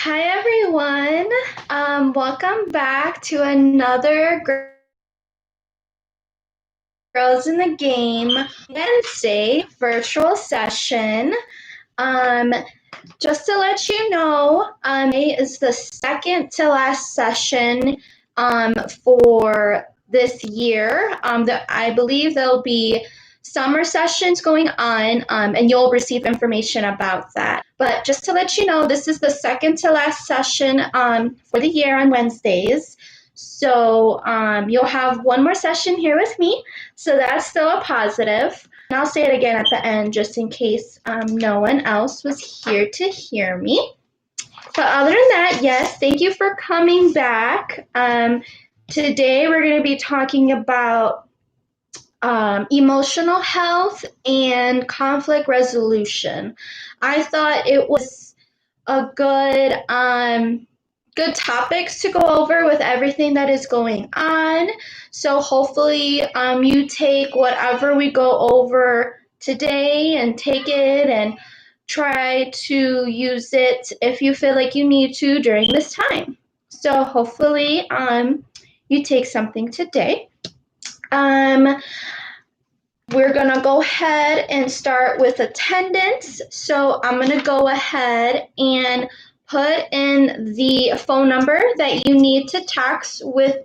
Hi everyone. Welcome back to another Girls in the Game Wednesday virtual session. Um, just to let you know, today is the second to last session for this year. I believe there'll be summer sessions going on, and you'll receive information about that. But just to let you know, this is the second to last session for the year on Wednesdays. So you'll have one more session here with me. So that's still a positive. And I'll say it again at the end just in case no one else was here to hear me. But other than that, yes, thank you for coming back. Today we're going to be talking about emotional health and conflict resolution. I thought it was a good topics to go over with everything that is going on. So hopefully you take whatever we go over today and take it and try to use it if you feel like you need to during this time. So hopefully you take something today. We're going to go ahead and start with attendance. So I'm going to go ahead and put in the phone number that you need to text with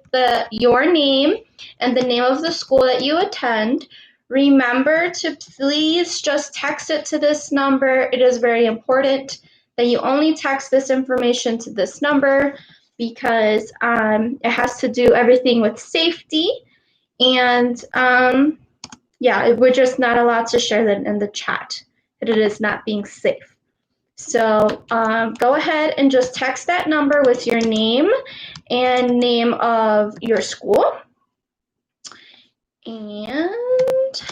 your name and the name of the school that you attend. Remember to please just text it to this number. It is very important that you only text this information to this number because it has to do everything with safety. And yeah, we're just not allowed to share that in the chat. It is not being safe. So go ahead and just text that number with your name and name of your school. And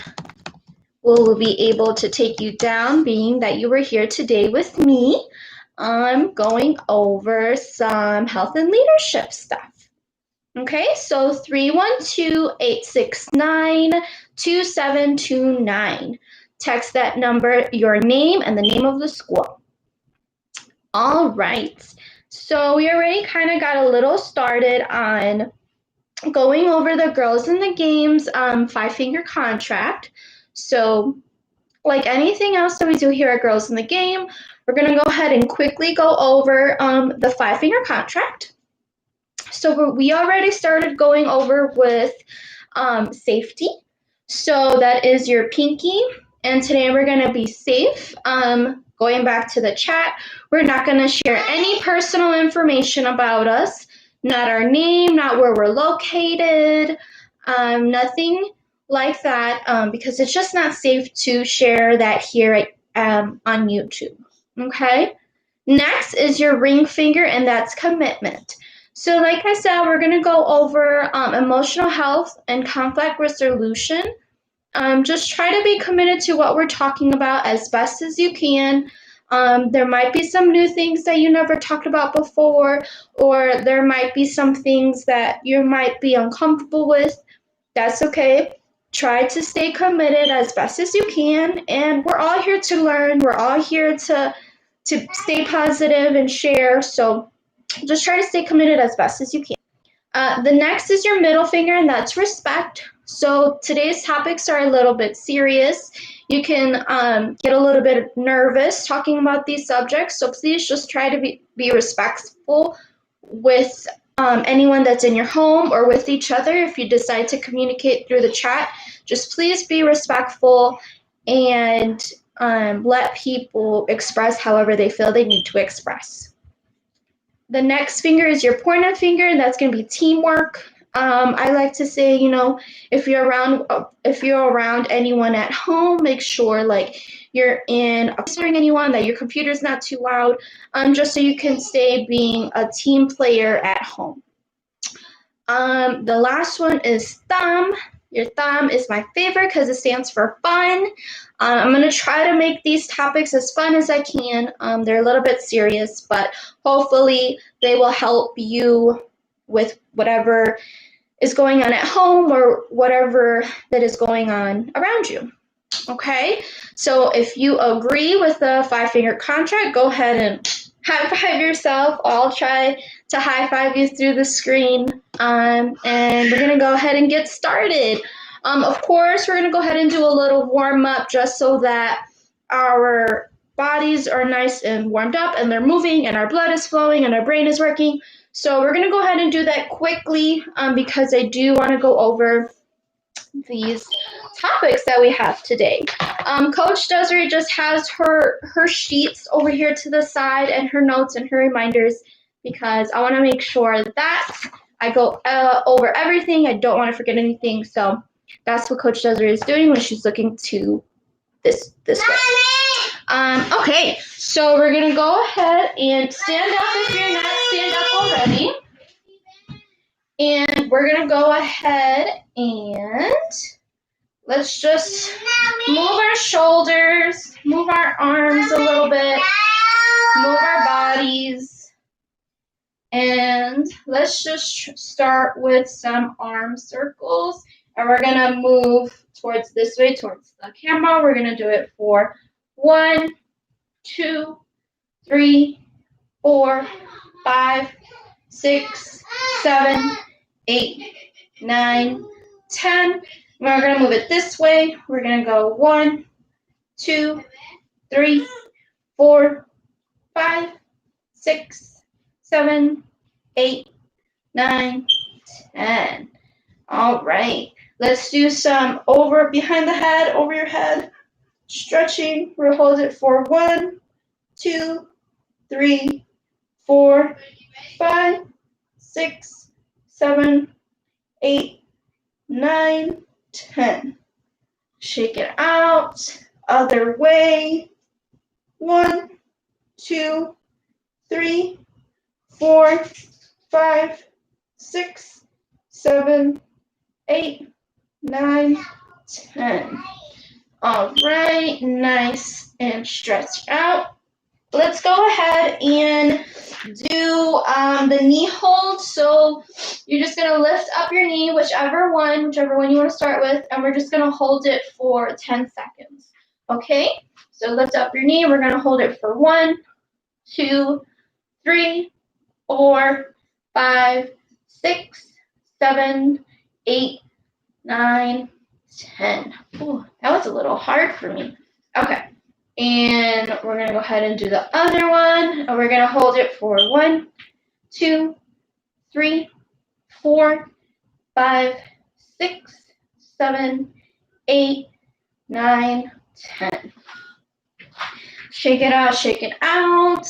we'll be able to take you down, being that you were here today with me. I'm going over some health and leadership stuff. Okay, so 312-869-2729. Text that number, your name, and the name of the school. All right, so we already kind of got a little started on going over the Girls in the Games 5-finger contract. So like anything else that we do here at Girls in the Game, we're going to go ahead and quickly go over the 5-finger contract. So we already started going over with safety. So that is your pinky. And today we're going to be safe. Going back to the chat, we're not going to share any personal information about us, not our name, not where we're located, nothing like that, because it's just not safe to share that here on YouTube. Okay. Next is your ring finger, and that's commitment. So like I said, we're going to go over emotional health and conflict resolution. Just try to be committed to what we're talking about as best as you can. There might be some new things that you never talked about before, or there might be some things that you might be uncomfortable with. That's okay. Try to stay committed as best as you can. And we're all here to learn. We're all here to stay positive and share. So just try to stay committed as best as you can. The next is your middle finger, and that's respect. So today's topics are a little bit serious. You can get a little bit nervous talking about these subjects, so please just try to be respectful with anyone that's in your home or with each other. If you decide to communicate through the chat, just please be respectful and let people express however they feel they need to express. The next finger is your pointer finger, and that's going to be teamwork. I like to say, if you're around anyone at home, make sure like you're observing anyone, that your computer's not too loud, just so you can stay being a team player at home. The last one is thumb. Your thumb is my favorite because it stands for fun. I'm going to try to make these topics as fun as I can. They're a little bit serious, but hopefully they will help you with whatever is going on at home or whatever that is going on around you. Okay, so if you agree with the 5-finger contract, go ahead and high five yourself. I'll try to high five you through the screen. And we're going to go ahead and get started. Of course, we're going to go ahead and do a little warm up just so that our bodies are nice and warmed up and they're moving and our blood is flowing and our brain is working. So we're going to go ahead and do that quickly because I do want to go over these topics that we have today. Coach Dezarre just has her sheets over here to the side and her notes and her reminders because I want to make sure that I go over everything. I don't want to forget anything. So that's what Coach Dezarre is doing when she's looking to this way. Okay, so we're going to go ahead and stand up if you're not stand up already. And we're going to go ahead and let's just move our shoulders, move our arms a little bit, move our bodies. And let's just start with some arm circles. And we're going to move towards this way, towards the camera. We're going to do it for 1, 2, 3, 4, 5, 6, 7, 8, 9, 10. We're going to move it this way. We're going to go 1, 2, 3, 4, 5, 6, 7, 8, 9, 10. All right. Let's do some over behind the head, over your head, stretching. We'll hold it for 1, 2, 3, 4, 5, 6, 7, 8, 9, 10. Shake it out. Other way. 1, 2, 3, 4, 5, 6, 7, 8, 9, 10. All right. Nice and stretch out. Let's go ahead and do the knee hold. So you're just going to lift up your knee, whichever one you want to start with, and we're just going to hold it for 10 seconds. Okay? So lift up your knee. We're going to hold it for 1, 2, 3, 4, 5, 6, 7, 8, 9, 10. Ooh, that was a little hard for me. Okay. And we're going to go ahead and do the other one. And we're going to hold it for 1, 2, 3, 4, 5, 6, 7, 8, 9, 10. Shake it out, shake it out.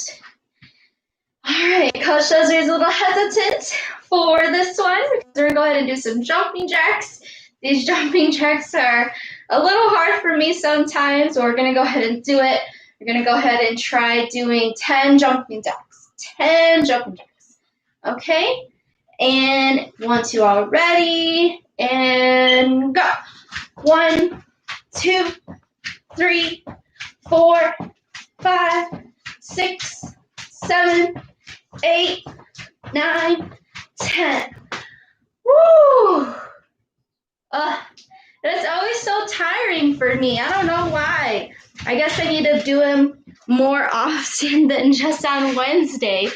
All right, Coach Dezarre is a little hesitant for this one. We're going to go ahead and do some jumping jacks. These jumping jacks are a little hard for me sometimes, so we're going to go ahead and do it. We're going to go ahead and try doing 10 jumping jacks. 10 jumping jacks. Okay? And 1, 2, all ready. And go. 1, 2, 3, 4, 5, 6, 7, 8, 9, 10. Woo! It's always so tiring for me. I don't know why. I guess I need to do them more often than just on Wednesday,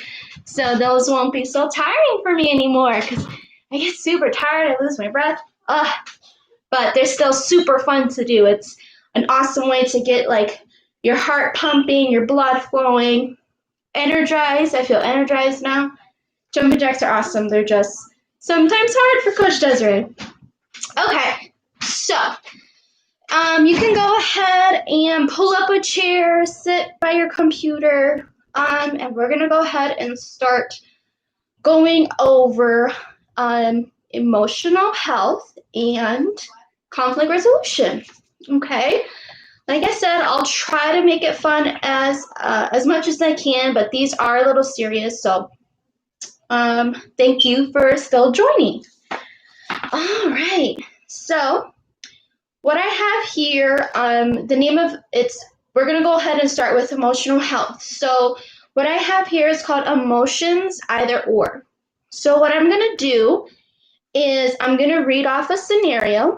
so those won't be so tiring for me anymore because I get super tired. I lose my breath. But they're still super fun to do. It's an awesome way to get like your heart pumping, your blood flowing, energized. I feel energized now. Jumping jacks are awesome. They're just sometimes hard for Coach Dezarre. Okay, so you can go ahead and pull up a chair, sit by your computer, and we're going to go ahead and start going over emotional health and conflict resolution. Okay, like I said, I'll try to make it fun as much as I can, but these are a little serious, so thank you for still joining. All right, so what I have here, the name of it's, we're going to go ahead and start with emotional health. So what I have here is called emotions either or. So what I'm going to do is I'm going to read off a scenario,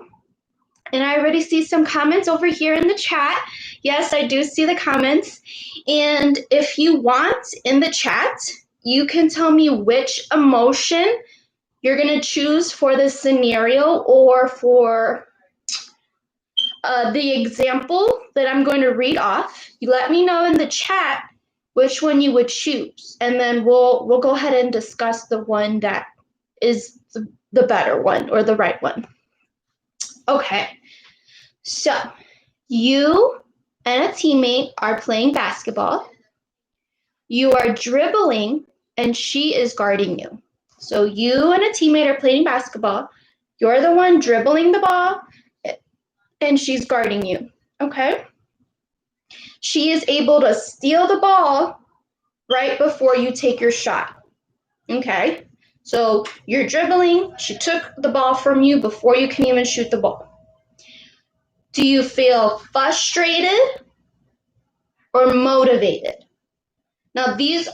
and I already see some comments over here in the chat. Yes, I do see the comments. And if you want in the chat, you can tell me which emotion you're going to choose for this scenario or for the example that I'm going to read off. You let me know in the chat which one you would choose, and then we'll go ahead and discuss the one that is the better one or the right one. Okay, so you and a teammate are playing basketball. You are dribbling and she is guarding you. So you and a teammate are playing basketball. You're the one dribbling the ball and she's guarding you. Okay? She is able to steal the ball right before you take your shot. Okay? So you're dribbling, she took the ball from you before you can even shoot the ball. Do you feel frustrated or motivated? Now these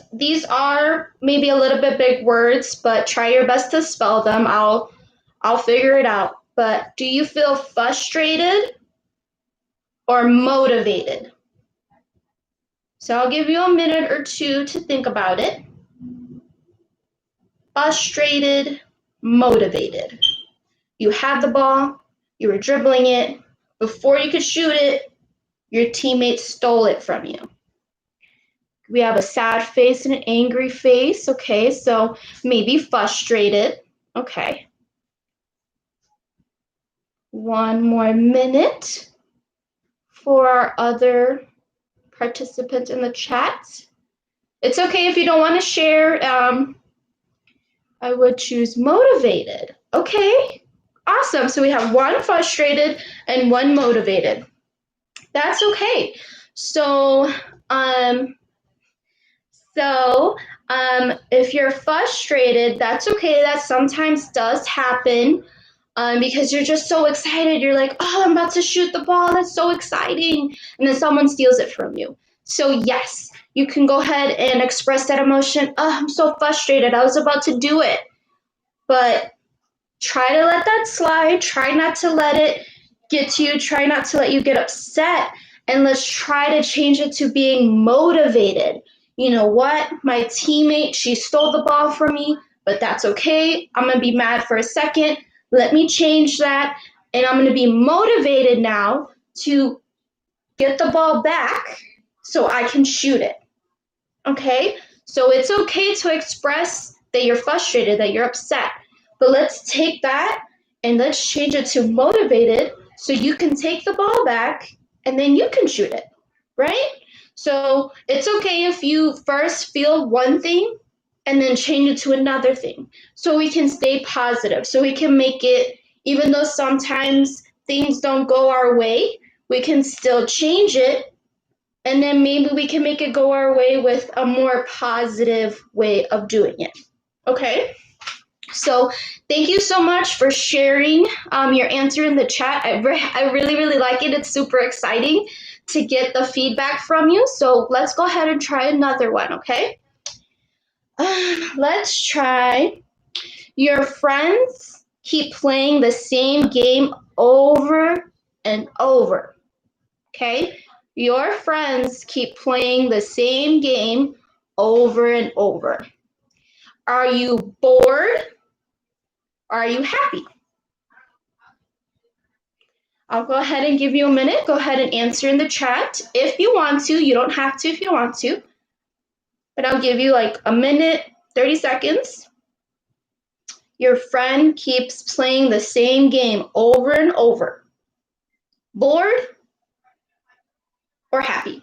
are maybe a little bit big words, but try your best to spell them. I'll figure it out. But do you feel frustrated or motivated? So I'll give you a minute or two to think about it. Frustrated, motivated. You had the ball, you were dribbling it. Before you could shoot it, your teammate stole it from you. We have a sad face and an angry face. Okay, so maybe frustrated. Okay. One more minute for our other participants in the chat. It's okay if you don't want to share. I would choose motivated. Okay, awesome. So we have one frustrated and one motivated. That's okay. So, if you're frustrated, that's okay. That sometimes does happen because you're just so excited. You're like, oh, I'm about to shoot the ball. That's so exciting. And then someone steals it from you. So yes, you can go ahead and express that emotion. Oh, I'm so frustrated. I was about to do it. But try to let that slide. Try not to let it get to you. Try not to let you get upset. And let's try to change it to being motivated. You know what? My teammate, she stole the ball from me, but that's okay. I'm going to be mad for a second. Let me change that. And I'm going to be motivated now to get the ball back so I can shoot it. Okay? So it's okay to express that you're frustrated, that you're upset. But let's take that and let's change it to motivated so you can take the ball back and then you can shoot it, right? So it's okay if you first feel one thing and then change it to another thing so we can stay positive, so we can make it, even though sometimes things don't go our way, we can still change it and then maybe we can make it go our way with a more positive way of doing it. Okay? So thank you so much for sharing your answer in the chat. I really, really like it. It's super exciting to get the feedback from you. So let's go ahead and try another one, okay? Let's try, your friends keep playing the same game over and over, okay? Your friends keep playing the same game over and over. Are you bored? Are you happy? I'll go ahead and give you a minute. Go ahead and answer in the chat if you want to. You don't have to if you want to. But I'll give you like a minute, 30 seconds. Your friend keeps playing the same game over and over. Bored or happy?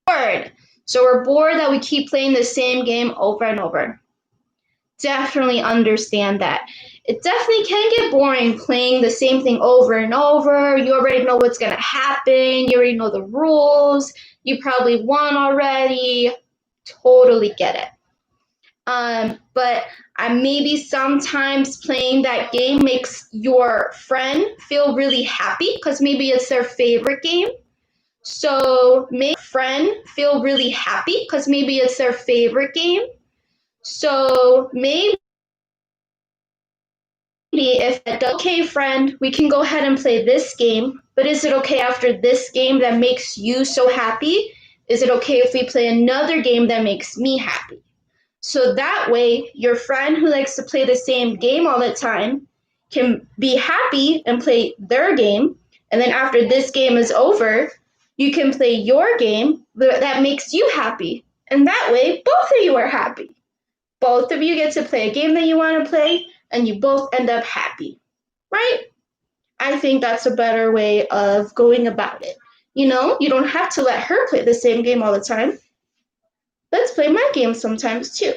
Bored. So we're bored that we keep playing the same game over and over. Definitely understand that. It definitely can get boring playing the same thing over and over. You already know what's going to happen. You already know the rules. You probably won already. Totally get it. But maybe sometimes playing that game makes your friend feel really happy because maybe it's their favorite game. So make your friend feel really happy because maybe it's their favorite game. So maybe if okay, friend, we can go ahead and play this game, but is it okay after this game that makes you so happy? Is it okay if we play another game that makes me happy? So that way, your friend who likes to play the same game all the time can be happy and play their game. And then after this game is over, you can play your game that makes you happy. And that way, both of you are happy. Both of you get to play a game that you want to play, and you both end up happy, right? I think that's a better way of going about it. You know, you don't have to let her play the same game all the time. Let's play my game sometimes too,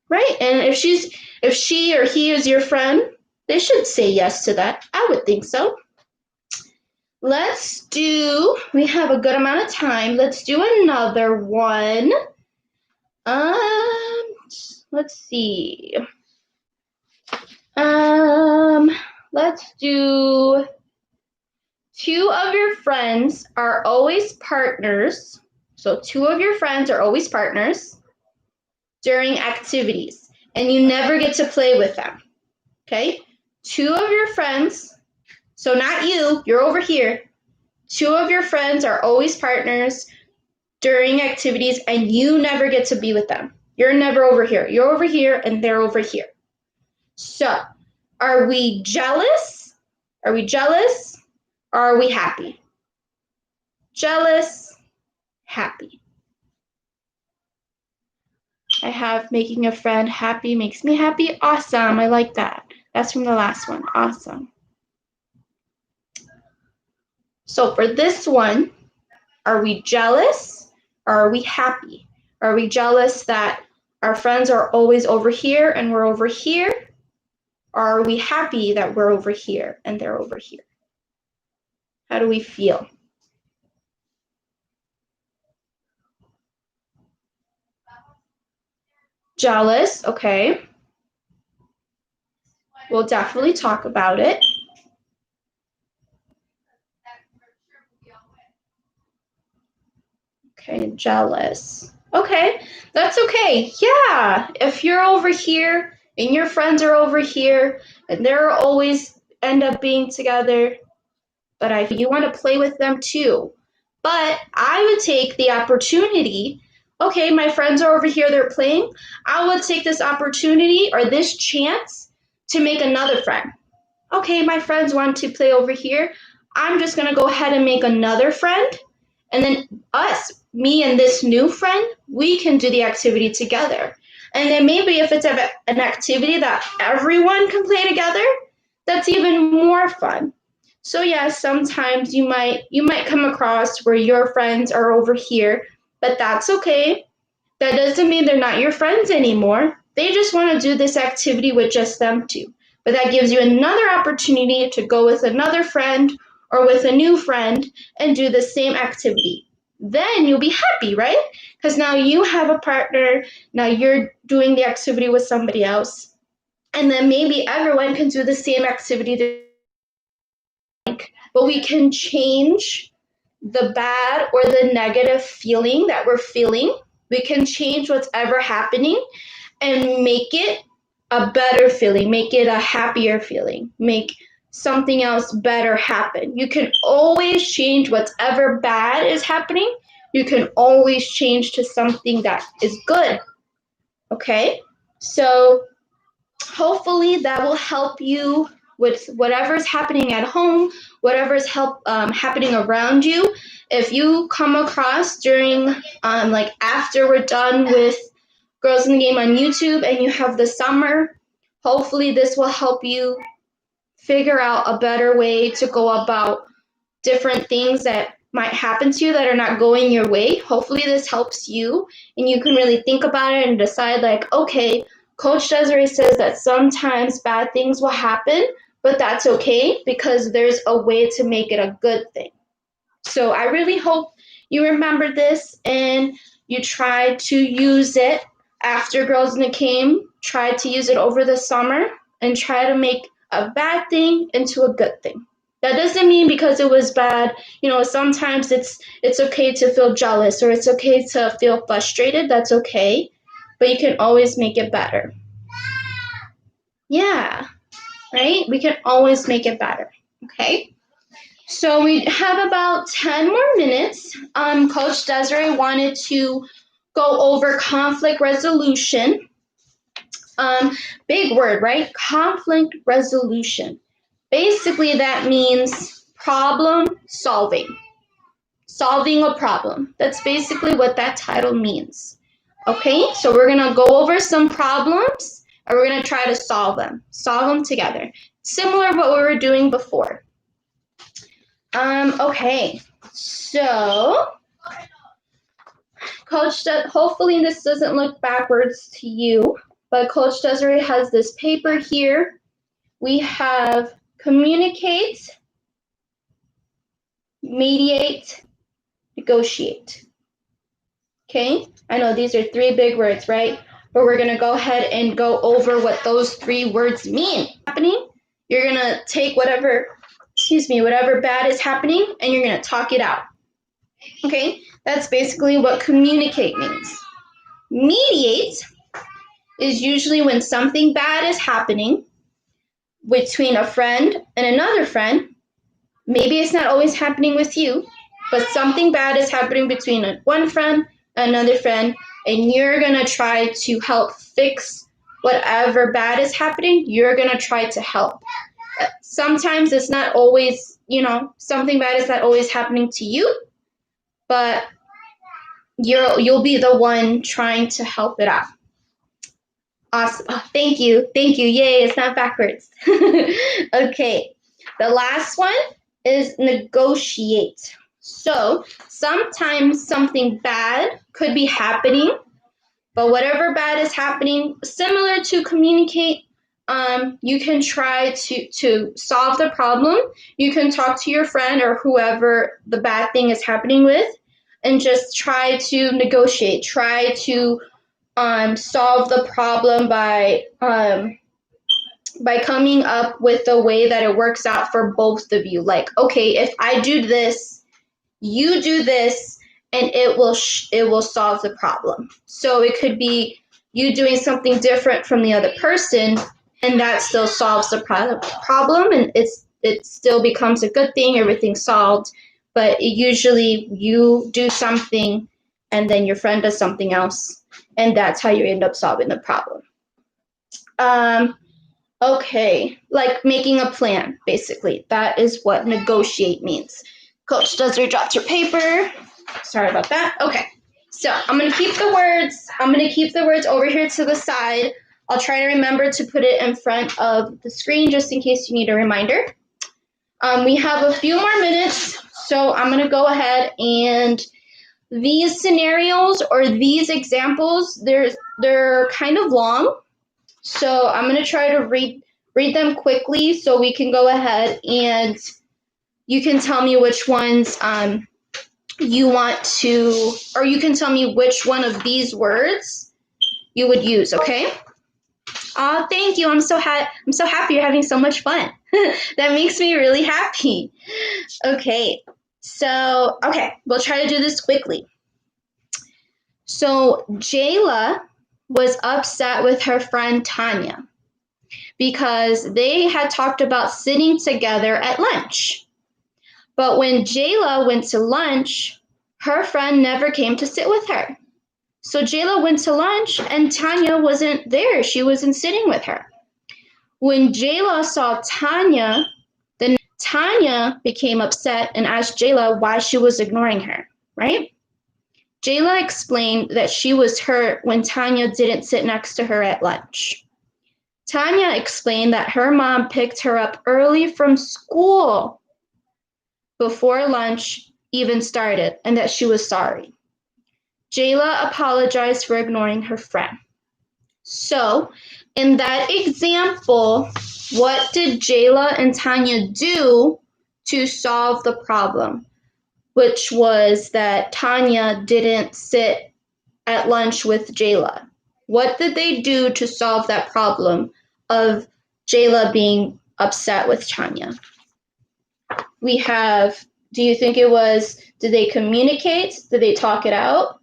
right? And if she or he is your friend, they should say yes to that. I would think so. We have a good amount of time. Let's do another one. Let's see. Let's do two of your friends are always partners. So two of your friends are always partners during activities, and you never get to play with them. Okay? Two of your friends, so not you, you're over here. Two of your friends are always partners during activities, and you never get to be with them. You're never over here. You're over here, and they're over here. So, are we jealous? Are we jealous? Or are we happy? Jealous, happy. I have making a friend happy makes me happy. Awesome. I like that. That's from the last one. Awesome. So for this one, are we jealous or are we happy? Are we jealous that our friends are always over here and we're over here? Or are we happy that we're over here and they're over here? How do we feel? Jealous, okay. We'll definitely talk about it. Okay, jealous. Okay, that's okay. Yeah, if you're over here and your friends are over here and they're always end up being together, but you want to play with them too. But I would take the opportunity, okay, my friends are over here, they're playing. I would take this opportunity or this chance to make another friend. Okay, my friends want to play over here. I'm just going to go ahead and make another friend. And then me and this new friend, we can do the activity together. And then maybe if it's an activity that everyone can play together, that's even more fun. So yeah, sometimes you might come across where your friends are over here, but that's okay. That doesn't mean they're not your friends anymore. They just want to do this activity with just them two. But that gives you another opportunity to go with another friend or with a new friend and do the same activity. Then you'll be happy, right? Because now you have a partner, now you're doing the activity with somebody else. And then maybe everyone can do the same activity. But we can change the bad or the negative feeling that we're feeling. We can change what's ever happening and make it a better feeling, make it a happier feeling, make something else better happen. You can always change whatever bad is happening. You can always change to something that is good. Okay? So hopefully that will help you with whatever's happening at home, whatever's happening around you. If you come across during, after we're done with Girls in the Game on YouTube and you have the summer, hopefully this will help you figure out a better way to go about different things that might happen to you that are not going your way. Hopefully this helps you and you can really think about it and decide okay, Coach Dezarre says that sometimes bad things will happen, but that's okay because there's a way to make it a good thing. So I really hope you remember this and you try to use it after Girls in the Game. Try to use it over the summer and try to make a bad thing into a good thing. That doesn't mean because it was bad, sometimes it's okay to feel jealous or it's okay to feel frustrated. That's okay. But you can always make it better. Yeah. right? We can always make it better, okay? So we have about 10 more minutes. Coach Dezarre wanted to go over conflict resolution. Big word, right? Conflict resolution. Basically, that means problem solving. Solving a problem. That's basically what that title means. Okay, so we're going to go over some problems and we're going to try to solve them together. Similar to what we were doing before. Okay, so hopefully this doesn't look backwards to you, but Coach Dezarre has this paper here. We have communicate, mediate, negotiate. Okay, I know these are 3 big words, right? But we're gonna go ahead and go over what those 3 words mean. You're gonna take whatever bad is happening and you're gonna talk it out. Okay, that's basically what communicate means. Mediate is usually when something bad is happening between a friend and another friend. Maybe it's not always happening with you, but something bad is happening between one friend and another friend, and you're going to try to help fix whatever bad is happening. You're going to try to help. Sometimes it's not always, something bad is not always happening to you, but you'll be the one trying to help it out. Awesome. Oh, thank you. Yay, it's not backwards. Okay. The last one is negotiate. So sometimes something bad could be happening, but whatever bad is happening, similar to communicate, you can try to solve the problem. You can talk to your friend or whoever the bad thing is happening with and just try to negotiate, try to solve the problem by coming up with a way that it works out for both of you. Like, okay, if I do this, you do this, and it will solve the problem. So it could be you doing something different from the other person, and that still solves the problem, and it still becomes a good thing. Everything's solved. But usually you do something, and then your friend does something else, and that's how you end up solving the problem. Okay, like making a plan, basically. That is what negotiate means. Coach Dezarre dropped your paper. Sorry about that. Okay, so I'm going to keep the words over here to the side. I'll try to remember to put it in front of the screen just in case you need a reminder. We have a few more minutes, so I'm going to go ahead and these scenarios or these examples, they're kind of long. So I'm going to try to read them quickly so we can go ahead and you can tell me which ones you want to, or you can tell me which one of these words you would use, okay? Oh, thank you. I'm so happy you're having so much fun. That makes me really happy. Okay, we'll try to do this quickly. So Jayla was upset with her friend Tanya because they had talked about sitting together at lunch. But when Jayla went to lunch, her friend never came to sit with her. So Jayla went to lunch and Tanya wasn't there. She wasn't sitting with her. When Jayla saw Tanya, then Tanya became upset and asked Jayla why she was ignoring her, right? Jayla explained that she was hurt when Tanya didn't sit next to her at lunch. Tanya explained that her mom picked her up early from school before lunch even started and that she was sorry. Jayla apologized for ignoring her friend. So, in that example, what did Jayla and Tanya do to solve the problem? Which was that Tanya didn't sit at lunch with Jayla. What did they do to solve that problem of Jayla being upset with Tanya? We have, do you think it was, did they communicate? Did they talk it out?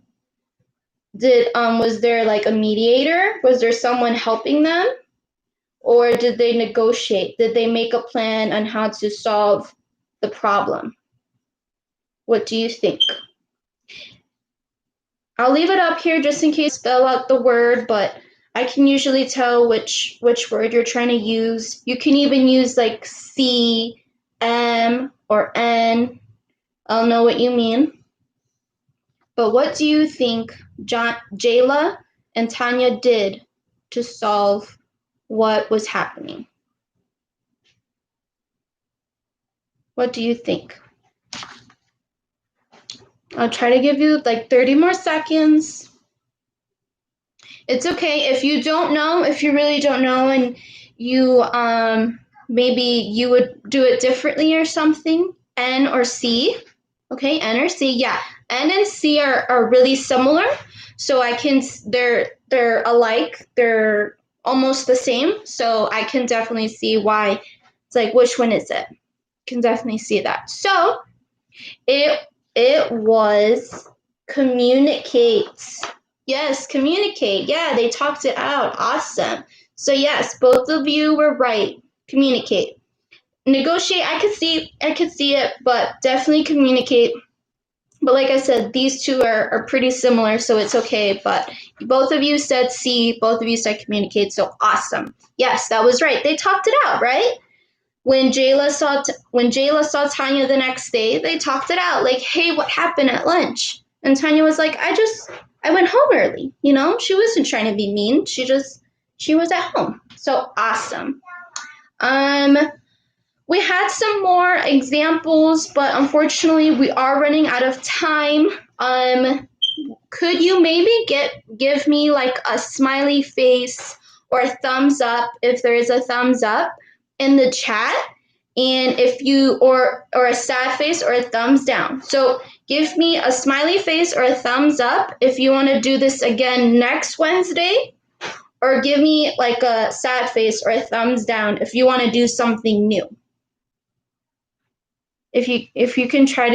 Was there like a mediator? Was there someone helping them? Or did they negotiate? Did they make a plan on how to solve the problem? What do you think? I'll leave it up here just in case spell out the word, but I can usually tell which word you're trying to use. You can even use like C, M, or N. I'll know what you mean. But what do you think Jayla and Tanya did to solve what was happening? What do you think? I'll try to give you like 30 more seconds. It's okay if you don't know, if you really don't know, and you maybe you would do it differently or something. N or C. Okay, N or C. Yeah, N and C are really similar. So they're alike. They're almost the same. So I can definitely see why it's like, which one is it? Can definitely see that. So it was communicate. Yes, communicate. Yeah, they talked it out. Awesome. So yes, both of you were right. Communicate. Negotiate, I could see it, but definitely communicate. But like I said, these two are pretty similar, so it's okay. But both of you said C, both of you said communicate, so awesome. Yes, that was right. They talked it out, right? When Jayla saw Tanya the next day, they talked it out. Like, hey, what happened at lunch? And Tanya was like, I went home early. You know, she wasn't trying to be mean. She was at home. So awesome. We had some more examples, but unfortunately, we are running out of time. Could you maybe give me like a smiley face or a thumbs up if there is a thumbs up in the chat, and if you or a sad face or a thumbs down. So give me a smiley face or a thumbs up if you want to do this again next Wednesday, or give me like a sad face or a thumbs down if you want to do something new. If you can try to